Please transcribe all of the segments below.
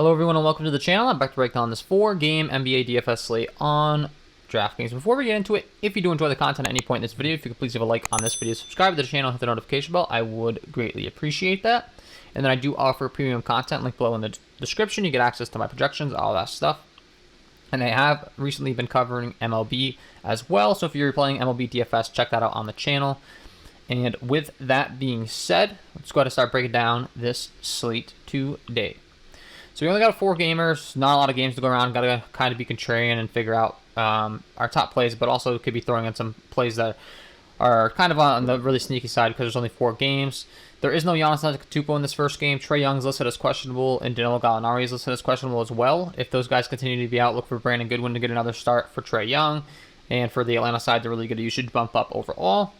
Hello everyone and welcome to the channel. I'm back to break down this 4-game NBA DFS slate on DraftKings. Before we get into it, if you do enjoy the content at any point in this video, if you could please leave a like on this video, subscribe to the channel, hit the notification bell, I would greatly appreciate that. And then I do offer premium content, link below in the description. You get access to my projections, all that stuff. And I have recently been covering MLB as well, so if you're playing MLB DFS, check that out on the channel. And with that being said, let's go ahead and start breaking down this slate today. So we only got 4 gamers, not a lot of games to go around. Got to kind of be contrarian and figure out our top plays, but also could be throwing in some plays that are kind of on the really sneaky side because there's only 4 games. There is no Giannis Antetokounmpo in this first game. Trae Young's listed as questionable, and Danilo Gallinari is listed as questionable as well. If those guys continue to be out, look for Brandon Goodwin to get another start for Trae Young, and for the Atlanta side to really get a usage bump up overall.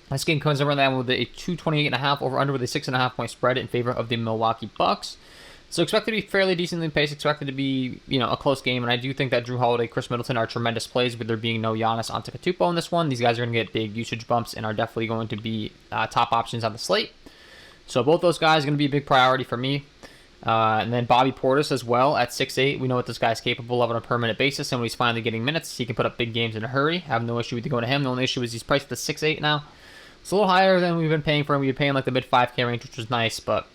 This game comes over that with a 228.5 over-under with a 6.5 point spread in favor of the Milwaukee Bucks. So expected to be fairly decently paced, expected to be, a close game, and I do think that Drew Holiday, Chris Middleton are tremendous plays, with there being no Giannis Antetokounmpo in this one. These guys are going to get big usage bumps and are definitely going to be top options on the slate. So both those guys are going to be a big priority for me. And then Bobby Portis as well at 6'8". We know what this guy's capable of on a permanent basis, and when he's finally getting minutes, he can put up big games in a hurry. I have no issue with going to him. The only issue is he's priced at 6'8" now. It's a little higher than we've been paying for him. We've been paying like the mid 5K range, which was nice, but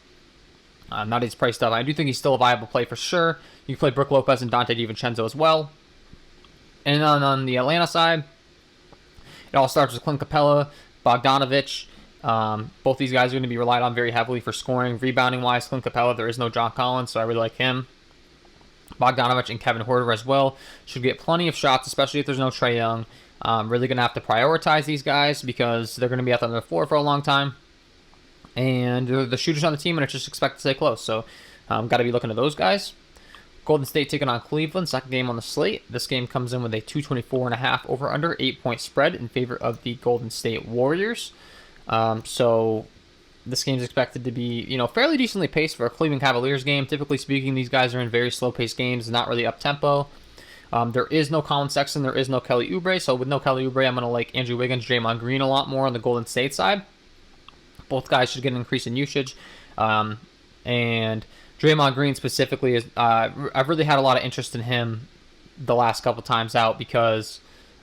not his price stuff. I do think he's still a viable play for sure. You can play Brook Lopez and Dante DiVincenzo as well. And on the Atlanta side, it all starts with Clint Capela, Bogdanovich. Both these guys are going to be relied on very heavily for scoring. Rebounding-wise, Clint Capela, there is no John Collins, so I really like him. Bogdanovich and Kevin Huerter as well should get plenty of shots, especially if there's no Trae Young. Really going to have to prioritize these guys because they're going to be out on the floor for a long time. And they're the shooters on the team, and it's just expected to stay close. So, got to be looking at those guys. Golden State taking on Cleveland, second game on the slate. This game comes in with a 224.5 over-under, 8-point spread in favor of the Golden State Warriors. So, this game is expected to be, fairly decently paced for a Cleveland Cavaliers game. Typically speaking, these guys are in very slow-paced games, not really up-tempo. There is no Colin Sexton, there is no Kelly Oubre. So, with no Kelly Oubre, I'm going to like Andrew Wiggins, Draymond Green a lot more on the Golden State side. Both guys should get an increase in usage. And Draymond Green specifically, I've really had a lot of interest in him the last couple times out because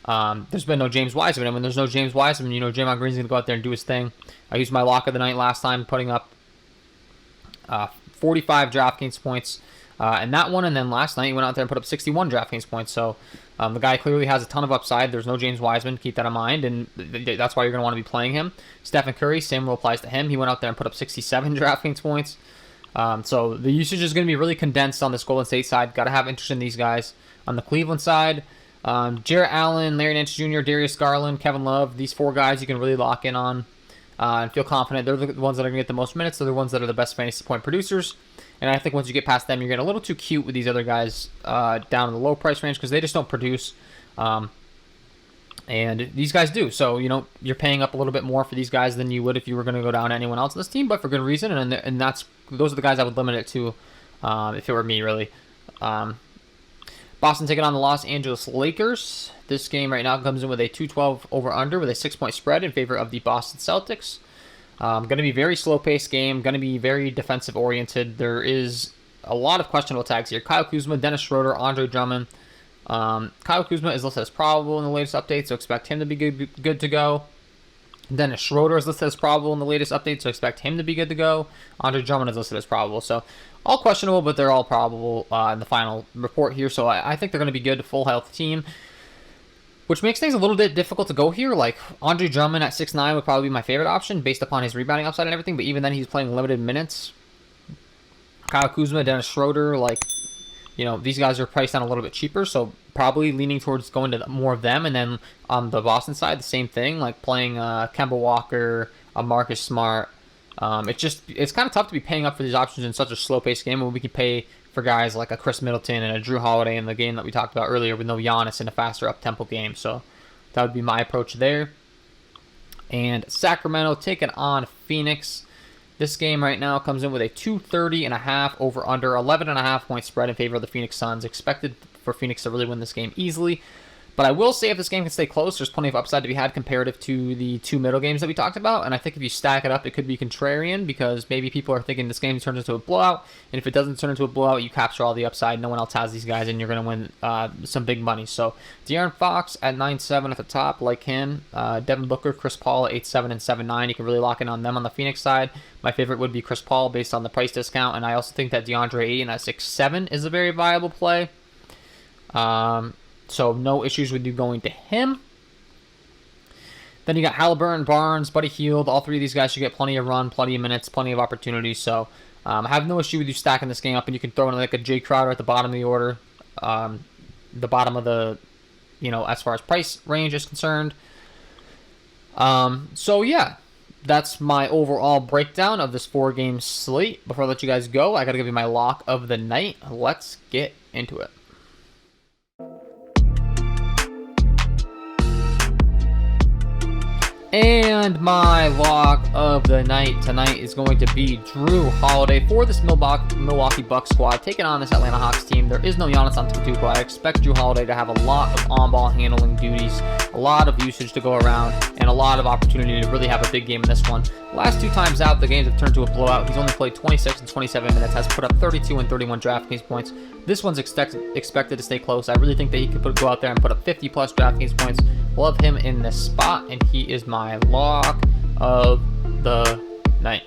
there's been no James Wiseman. And when there's no James Wiseman, Draymond Green's going to go out there and do his thing. I used my lock of the night last time, putting up 45 DraftKings points in that one. And then last night, he went out there and put up 61 DraftKings points. So the guy clearly has a ton of upside. There's no James Wiseman. Keep that in mind. And that's why you're going to want to be playing him. Stephen Curry, same rule applies to him. He went out there and put up 67 DraftKings points. So the usage is going to be really condensed on this Golden State side. Got to have interest in these guys. On the Cleveland side, Jarrett Allen, Larry Nance Jr., Darius Garland, Kevin Love. These 4 guys you can really lock in on and feel confident. They're the ones that are going to get the most minutes. They're the ones that are the best fantasy point producers. And I think once you get past them, you're getting a little too cute with these other guys down in the low price range because they just don't produce. And these guys do. So, you're paying up a little bit more for these guys than you would if you were going to go down to anyone else in this team, but for good reason. And those are the guys I would limit it to if it were me, really. Boston taking on the Los Angeles Lakers. This game right now comes in with a 212 over-under with a 6-point spread in favor of the Boston Celtics. Going to be a very slow-paced game. Going to be very defensive-oriented. There is a lot of questionable tags here. Kyle Kuzma, Dennis Schroeder, Andre Drummond. Kyle Kuzma is listed as probable in the latest update, so expect him to be good to go. Dennis Schroeder is listed as probable in the latest update, so expect him to be good to go. Andre Drummond is listed as probable. So all questionable, but they're all probable in the final report here. So I think they're going to be good, full health team. Which makes things a little bit difficult to go here. Like, Andre Drummond at 6'9" would probably be my favorite option based upon his rebounding upside and everything. But even then, he's playing limited minutes. Kyle Kuzma, Dennis Schroeder, these guys are priced down a little bit cheaper. So probably leaning towards going to more of them. And then on the Boston side, the same thing. Like playing Kemba Walker, Marcus Smart. It's kind of tough to be paying up for these options in such a slow-paced game when we can pay for guys like a Chris Middleton and a Drew Holiday in the game that we talked about earlier with no Giannis in a faster up-tempo game. So that would be my approach there. And Sacramento taking on Phoenix. This game right now comes in with a 230.5 over-under, 11.5 point spread in favor of the Phoenix Suns. Expected for Phoenix to really win this game easily. But I will say if this game can stay close, there's plenty of upside to be had comparative to the 2 middle games that we talked about. And I think if you stack it up, it could be contrarian because maybe people are thinking this game turns into a blowout. And if it doesn't turn into a blowout, you capture all the upside. No one else has these guys, and you're going to win some big money. So De'Aaron Fox at 9.7 at the top, like him. Devin Booker, Chris Paul at 8.7 and 7.9. You can really lock in on them on the Phoenix side. My favorite would be Chris Paul based on the price discount. And I also think that DeAndre Ayton at 6.7 is a very viable play. So no issues with you going to him. Then you got Halliburton, Barnes, Buddy Hield. All three of these guys should get plenty of run, plenty of minutes, plenty of opportunities. So I have no issue with you stacking this game up, and you can throw in like a Jay Crowder at the bottom of the order, the bottom of the, as far as price range is concerned. So yeah, that's my overall breakdown of this 4-game slate. Before I let you guys go, I got to give you my lock of the night. Let's get into it. And my lock of the night tonight is going to be Drew Holiday for this Milwaukee Bucks squad taking on this Atlanta Hawks team. There is no Giannis Antetokounmpo. I expect Drew Holiday to have a lot of on-ball handling duties, a lot of usage to go around, and a lot of opportunity to really have a big game in this one. Last 2 times out, the games have turned to a blowout. He's only played 26 and 27 minutes, has put up 32 and 31 DraftKings points. This one's expected to stay close. I really think that he could go out there and put up 50-plus DraftKings points. Love him in this spot, and he is my lock of the night.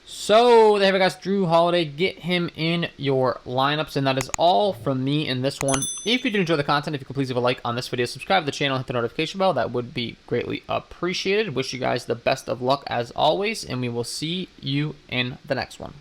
So there we go, guys. Drew Holiday, get him in your lineups, and that is all from me in this one. If you did enjoy the content, if you could please leave a like on this video, subscribe to the channel, hit the notification bell. That would be greatly appreciated. Wish you guys the best of luck as always, and we will see you in the next one.